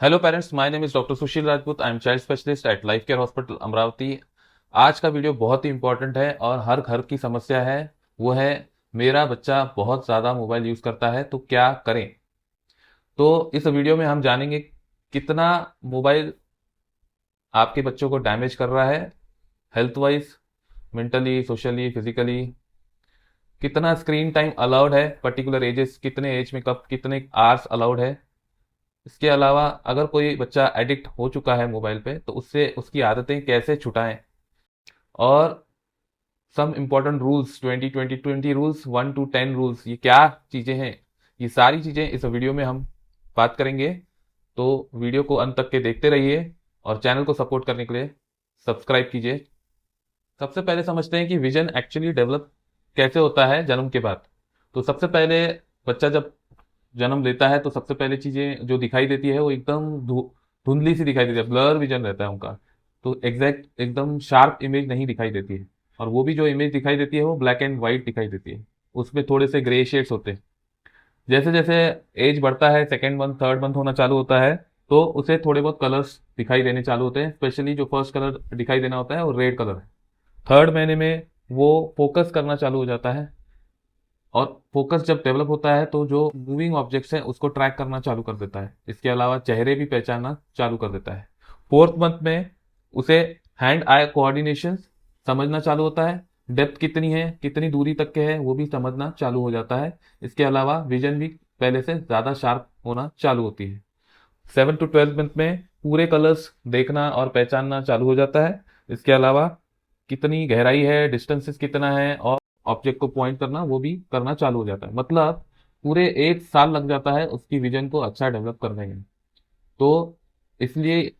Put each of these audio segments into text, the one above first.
Hello parents, my name is doctor Sushil Rajput. I am child specialist at life care hospital Amravati. आज का video बहुत ही important है और हर घर की समस्या है। वो है, मेरा बच्चा बहुत ज़्यादा मोबाइल यूज़ करता है तो क्या करें। तो इस वीडियो में हम जानेंगे कितना मोबाइल आपके बच्चों को डैमेज कर रहा है, health wise, mentally, socially, physically. कितना स्क्रीन टाइम अलाउड है, पर्टिकुलर एजेस, कितने एज में कब कितने आवर्स अलाउड है। इसके अलावा अगर कोई बच्चा एडिक्ट हो चुका है मोबाइल पे तो उससे उसकी आदतें कैसे छुटाएं। और some important rules, 20-20-20 rules, 1 to 10 rules, ये क्या चीज़ें हैं, ये सारी चीज़ें इस वीडियो में हम बात करेंगे। तो वीडियो को अंत तक के देखते रहिए और चैनल को सपोर्ट करने के लिए सब्सक्राइब कीजिए। सबसे पहले समझते हैं कि विजन एक्चुअली डेवलप कैसे होता है जन्म के बाद। तो सबसे पहले बच्चा जब जन्म लेता है तो सबसे पहले चीजें जो दिखाई देती है वो एकदम धुंधली सी दिखाई देती है, ब्लर विजन रहता है उनका। तो एग्जैक्ट एकदम शार्प इमेज नहीं दिखाई देती है। और वो भी जो इमेज दिखाई देती है वो ब्लैक एंड व्हाइट दिखाई देती है, उसमें थोड़े से ग्रे शेड्स होते हैं। जैसे जैसे एज बढ़ता है, सेकेंड मंथ थर्ड मंथ होना चालू होता है, तो उसे थोड़े बहुत कलर्स दिखाई देने चालू होते हैं। स्पेशली जो फर्स्ट कलर दिखाई देना होता है वो रेड कलर है। थर्ड महीने में वो फोकस करना चालू हो जाता है। और फोकस जब डेवलप होता है तो जो मूविंग ऑब्जेक्ट्स हैं उसको ट्रैक करना चालू कर देता है। इसके अलावा चेहरे भी पहचानना चालू कर देता है। फोर्थ मंथ में उसे हैंड आई कोऑर्डिनेशन समझना चालू होता है। डेप्थ कितनी है, कितनी दूरी तक के है, वो भी समझना चालू हो जाता है। इसके अलावा विजन भी पहले से ज़्यादा शार्प होना चालू होती है। 7 to 12 मंथ में पूरे कलर्स देखना और पहचानना चालू हो जाता है। इसके अलावा कितनी गहराई है, डिस्टेंसेस कितना है और ऑब्जेक्ट को पॉइंट करना वो भी करना चालू हो जाता है। मतलब पूरे 1 साल लग जाता है उसकी विजन को अच्छा डेवलप करने में। तो इसलिए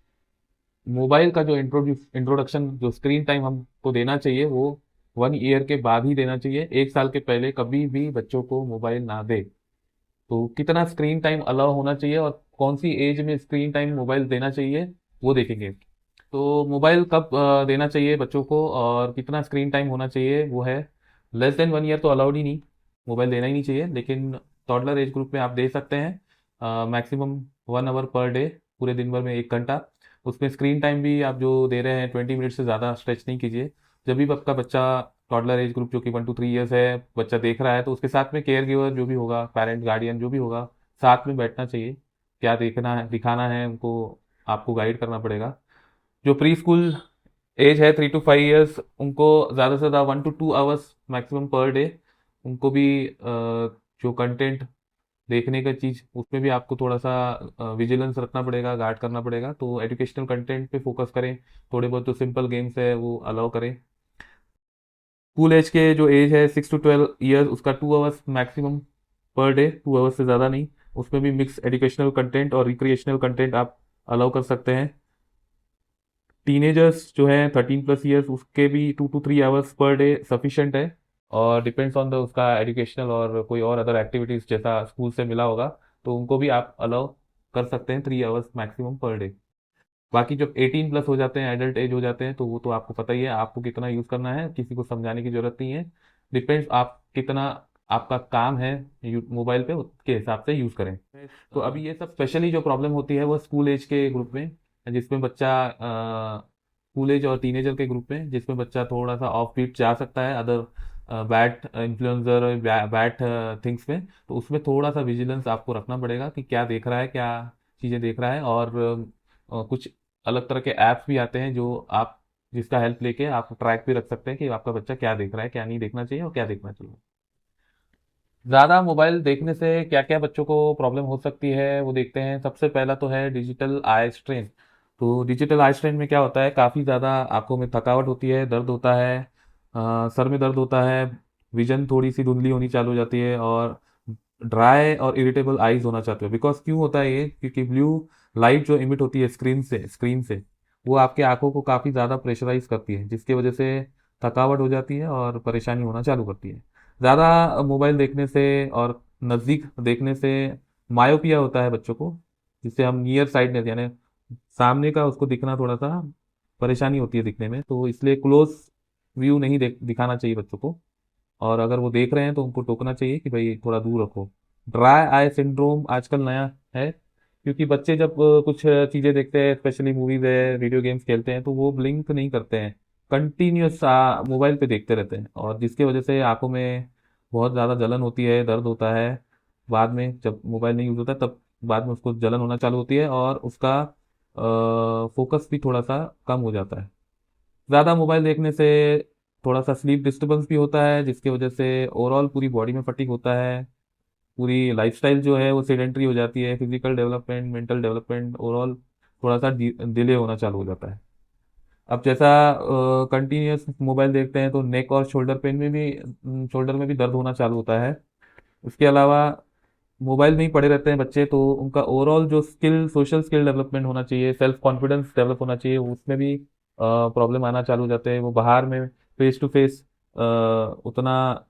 मोबाइल का जो इंट्रोडक्शन, जो स्क्रीन टाइम हमको देना चाहिए वो 1 ईयर के बाद ही देना चाहिए। 1 साल के पहले कभी भी बच्चों को मोबाइल ना दे। तो कितना स्क्रीन टाइम अलाउ होना चाहिए और कौन सी एज में स्क्रीन टाइम मोबाइल देना चाहिए वो देखेंगे। तो मोबाइल कब देना चाहिए बच्चों को और कितना स्क्रीन टाइम होना चाहिए वो है, लेस देन 1 ईयर तो अलाउड ही नहीं, मोबाइल देना ही नहीं चाहिए। लेकिन टॉडलर एज ग्रुप में आप दे सकते हैं मैक्सिमम 1 आवर पर डे, पूरे दिन भर में 1 घंटा। उसमें स्क्रीन टाइम भी आप जो दे रहे हैं 20 मिनट से ज़्यादा स्ट्रेच नहीं कीजिए। जब भी आपका बच्चा टॉडलर एज ग्रुप जो कि 1 to 3 ईयर्स है बच्चा देख रहा है तो उसके साथ में केयर गिवर जो भी होगा, पेरेंट गार्डियन जो भी होगा, साथ में बैठना चाहिए। क्या देखना है, दिखाना है उनको, आपको गाइड करना पड़ेगा। जो प्री स्कूल एज है 3 to 5 ईयर्स, उनको ज़्यादा से ज़्यादा 1 to 2 hours maximum per day, उनको भी जो कंटेंट देखने का चीज़ उसमें भी आपको थोड़ा सा विजिलेंस रखना पड़ेगा, गार्ड करना पड़ेगा। तो एजुकेशनल कंटेंट पे फोकस करें, थोड़े बहुत जो सिंपल गेम्स है वो अलाउ करें। स्कूल एज के जो एज है 6 to 12 ईयर्स, उसका 2 hours maximum per day, 2 hours से ज़्यादा नहीं। उसमें भी मिक्स एजुकेशनल कंटेंट और रिक्रिएशनल कंटेंट आप अलाउ कर सकते हैं। टीनेजर्स जो है 13 प्लस ईयर्स, उसके भी 2 to 3 hours per day sufficient है। और डिपेंड्स ऑन द उसका एजुकेशनल और कोई और अदर एक्टिविटीज़ जैसा स्कूल से मिला होगा, तो उनको भी आप अलाउ कर सकते हैं 3 आवर्स मैक्सिमम पर डे। बाकी जब 18 प्लस हो जाते हैं, एडल्ट एज हो जाते हैं, तो वो तो आपको पता ही है आपको कितना यूज़ करना है, किसी को समझाने की जरूरत नहीं है। डिपेंड्स आप कितना आपका काम है मोबाइल पे, उसके हिसाब से यूज़ करें। तो अभी ये सब स्पेशली जो प्रॉब्लम होती है वो स्कूल एज के ग्रुप में, जिसमें बच्चा स्कूल एज और टीनेजर के ग्रुप में, जिसमें बच्चा थोड़ा सा ऑफ बीट जा सकता है other bad influencer, bad things में। तो उसमें थोड़ा सा विजिलेंस आपको रखना पड़ेगा कि क्या देख रहा है, क्या चीज़ें देख रहा है। और कुछ अलग तरह के ऐप्स भी आते हैं जो आप, जिसका हेल्प लेके आप ट्रैक भी रख सकते हैं कि आपका बच्चा क्या देख रहा है, क्या नहीं देखना चाहिए और क्या देखना चाहिए। ज़्यादा मोबाइल देखने से क्या क्या बच्चों को प्रॉब्लम हो सकती है वो देखते हैं। सबसे पहला तो है डिजिटल आई स्ट्रेन। तो डिजिटल आई स्ट्रेन में क्या होता है, काफ़ी ज़्यादा आंखों में थकावट होती है, दर्द होता है, सर में दर्द होता है, विजन थोड़ी सी धुंधली होनी चालू हो जाती है और ड्राई और इरिटेबल आईज होना चाहते हो। बिकॉज क्यों होता है ये, क्योंकि ब्लू लाइट जो इमिट होती है स्क्रीन से वो आपके आंखों को काफ़ी ज़्यादा प्रेशराइज करती है, जिसकी वजह से थकावट हो जाती है और परेशानी होना चालू करती है। ज़्यादा मोबाइल देखने से और नज़दीक देखने से मायोपिया होता है बच्चों को, जिससे हम नियर साइडनेस यानी सामने का उसको दिखना थोड़ा सा परेशानी होती है दिखने में। तो इसलिए क्लोज व्यू नहीं दिखाना चाहिए बच्चों को। और अगर वो देख रहे हैं तो उनको टोकना चाहिए कि भाई थोड़ा दूर रखो। ड्राई आई सिंड्रोम आजकल नया है, क्योंकि बच्चे जब कुछ चीजें देखते हैं, स्पेशली मूवीज है, वीडियो गेम्स खेलते हैं, तो वो ब्लिंक नहीं करते हैं, कंटिन्यूस मोबाइल पे देखते रहते हैं, और जिसकी वजह से आंखों में बहुत ज़्यादा जलन होती है, दर्द होता है। बाद में जब मोबाइल नहीं यूज होता तब बाद में उसको जलन होना चालू होती है, और उसका फोकस भी थोड़ा सा कम हो जाता है। ज़्यादा मोबाइल देखने से थोड़ा सा स्लीप डिस्टर्बेंस भी होता है, जिसकी वजह से ओवरऑल पूरी बॉडी में फटीग होता है, पूरी लाइफस्टाइल जो है वो सेडेंटरी हो जाती है, physical development, mental development, overall थोड़ा सा डिले होना चालू हो जाता है। अब जैसा कंटिन्यूअस मोबाइल देखते हैं तो नेक और शोल्डर में भी दर्द होना चालू होता है। उसके अलावा मोबाइल में ही पड़े रहते हैं बच्चे, तो उनका ओवरऑल जो स्किल, सोशल स्किल डेवलपमेंट होना चाहिए, सेल्फ कॉन्फिडेंस डेवलप होना चाहिए, उसमें भी प्रॉब्लम आना चालू हो जाते हैं। वो बाहर में फेस टू फेस उतना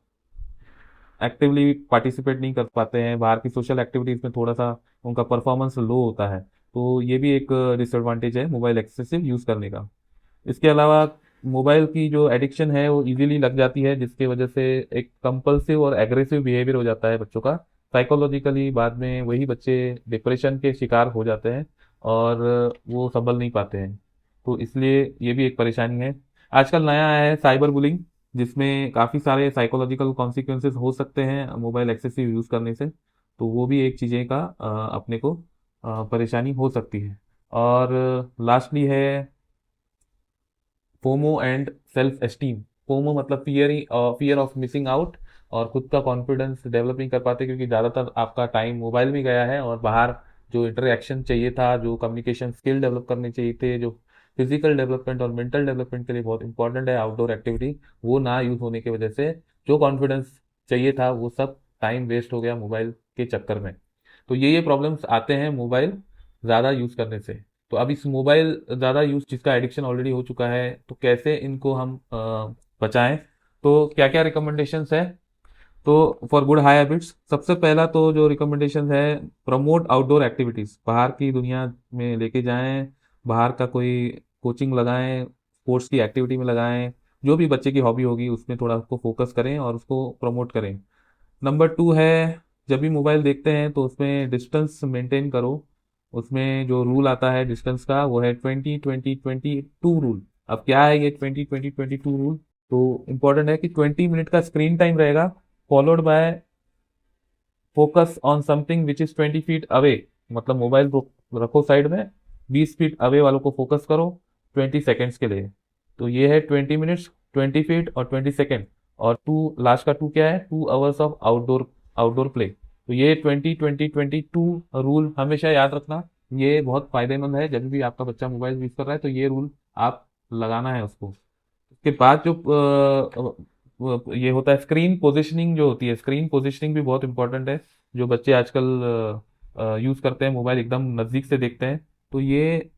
एक्टिवली पार्टिसिपेट नहीं कर पाते हैं, बाहर की सोशल एक्टिविटीज में थोड़ा सा उनका परफॉर्मेंस लो होता है। तो ये भी एक डिसएडवांटेज है मोबाइल एक्सेसिव यूज करने का। इसके अलावा मोबाइल की जो एडिक्शन है वो इजीली लग जाती है, जिसकी वजह से एक कंपल्सिव और एग्रेसिव बिहेवियर हो जाता है बच्चों का। साइकोलॉजिकली बाद में वही बच्चे डिप्रेशन के शिकार हो जाते हैं, और वो संभल नहीं पाते हैं। तो इसलिए ये भी एक परेशानी है। आजकल नया आया है साइबर बुलिंग, जिसमें काफ़ी सारे साइकोलॉजिकल कॉन्सिक्वेंसेस हो सकते हैं मोबाइल एक्सेसिव यूज़ करने से। तो वो भी एक चीज़ें का अपने को परेशानी हो सकती है। और लास्टली है FOMO and self esteem. FOMO मतलब फियर ऑफ मिसिंग आउट, और खुद का कॉन्फिडेंस डेवलप नहीं कर पाते, क्योंकि ज़्यादातर आपका टाइम मोबाइल में गया है, और बाहर जो इंटरेक्शन चाहिए था, जो कम्युनिकेशन स्किल डेवलप करने चाहिए थे, जो फिजिकल डेवलपमेंट और मेंटल डेवलपमेंट के लिए बहुत इंपॉर्टेंट है आउटडोर एक्टिविटी, वो ना यूज होने की वजह से जो कॉन्फिडेंस चाहिए था वो सब टाइम वेस्ट हो गया मोबाइल के चक्कर में। तो ये प्रॉब्लम्स आते हैं मोबाइल ज़्यादा यूज़ करने से। तो अब इस मोबाइल ज़्यादा यूज़ जिसका एडिक्शन ऑलरेडी हो चुका है, तो कैसे इनको हम बचाएं? तो क्या क्या रिकमेंडेशंस है? तो फॉर गुड हाई हैबिट्स, सबसे पहला तो जो रिकमेंडेशन है, प्रमोट आउटडोर एक्टिविटीज़, बाहर की दुनिया में लेके जाएं, बाहर का कोई कोचिंग लगाएं, स्पोर्ट्स की एक्टिविटी में लगाएं, जो भी बच्चे की हॉबी होगी उसमें थोड़ा उसको फोकस करें और उसको प्रमोट करें। नंबर टू है, जब भी मोबाइल देखते हैं तो उसमें डिस्टेंस मेंटेन करो। उसमें जो रूल आता है डिस्टेंस का, वो है 20-20-22 रूल। अब क्या है ये 20-20-22 रूल? तो इम्पोर्टेंट है कि 20 मिनट का स्क्रीन टाइम रहेगा, followed by focus on something which is 20 feet away. मतलब मोबाइल को रखो साइड में, 20 फीट अवे वालों को फोकस करो 20 सेकेंड्स के लिए। तो ये है 20 मिनट्स, 20 फीट और 20 सेकेंड। और टू, लास्ट का टू क्या है? 2 hours of outdoor outdoor play. तो ये 20-20-22 रूल हमेशा याद रखना। ये बहुत फायदेमंद है, जब भी आपका बच्चा मोबाइल यूज कर रहा है तो ये रूल आप लगाना है उसको। उसके बाद जो ये होता है स्क्रीन पोजिशनिंग, जो होती है स्क्रीन पोजिशनिंग भी बहुत इंपॉर्टेंट है। जो बच्चे आजकल यूज करते हैं मोबाइल, एकदम नज़दीक से देखते हैं, तो ये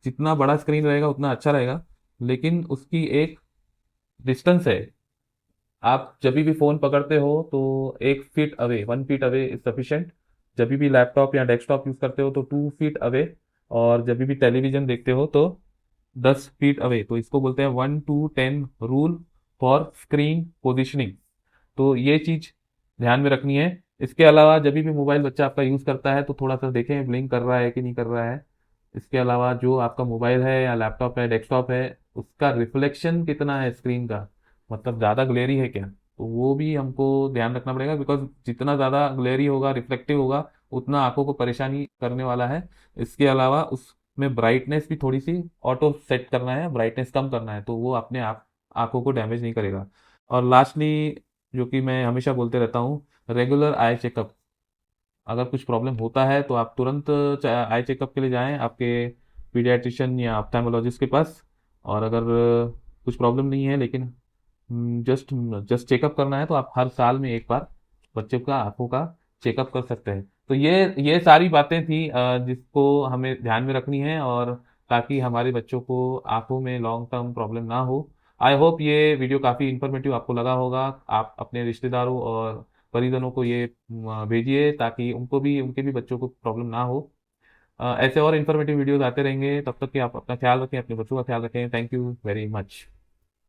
जितना बड़ा स्क्रीन रहेगा उतना अच्छा रहेगा, लेकिन उसकी एक डिस्टेंस है। आप जब भी फोन पकड़ते हो तो 1 feet away, 1 feet away is sufficient. जब भी लैपटॉप या डेस्कटॉप यूज करते हो तो 2 फीट अवे, और जब भी टेलीविजन देखते हो तो 10 फीट अवे। तो इसको बोलते हैं 1-to-10 rule for screen positioning. तो ये चीज ध्यान में रखनी है। इसके अलावा जब भी मोबाइल बच्चा आपका यूज करता है तो थोड़ा सा देखें ब्लिंक कर रहा है कि नहीं कर रहा है। इसके अलावा जो आपका मोबाइल है या लैपटॉप है, डेस्कटॉप है, उसका रिफ्लेक्शन कितना है स्क्रीन का, मतलब ज़्यादा ग्लेरी है क्या, तो वो भी हमको ध्यान रखना पड़ेगा। बिकॉज जितना ज़्यादा ग्लेरी होगा, रिफ्लेक्टिव होगा, उतना आंखों को परेशानी करने वाला है। इसके अलावा उसमें ब्राइटनेस भी थोड़ी सी ऑटो सेट करना है, ब्राइटनेस कम करना है, तो वो अपने आप आंखों को डैमेज नहीं करेगा। और लास्टली, जो कि मैं हमेशा बोलते रहता हूँ, रेगुलर आई चेकअप। अगर कुछ प्रॉब्लम होता है तो आप तुरंत आई चेकअप के लिए जाएं आपके पीडियाट्रिशियन या ऑप्थेल्मोलॉजिस्ट के पास। और अगर कुछ प्रॉब्लम नहीं है, लेकिन जस्ट जस्ट चेकअप करना है, तो आप हर साल में एक बार बच्चे का आंखों का चेकअप कर सकते हैं। तो ये सारी बातें थी जिसको हमें ध्यान में रखनी है, और ताकि हमारे बच्चों को आंखों में लॉन्ग टर्म प्रॉब्लम ना हो। आई होप ये वीडियो काफ़ी इंफॉर्मेटिव आपको लगा होगा। आप अपने रिश्तेदारों और परिजनों को ये भेजिए, ताकि उनके भी बच्चों को प्रॉब्लम ना हो। ऐसे और इन्फॉर्मेटिव वीडियोस आते रहेंगे। तब तक कि आप अपना ख्याल रखें, अपने बच्चों का ख्याल रखें। Thank you very much.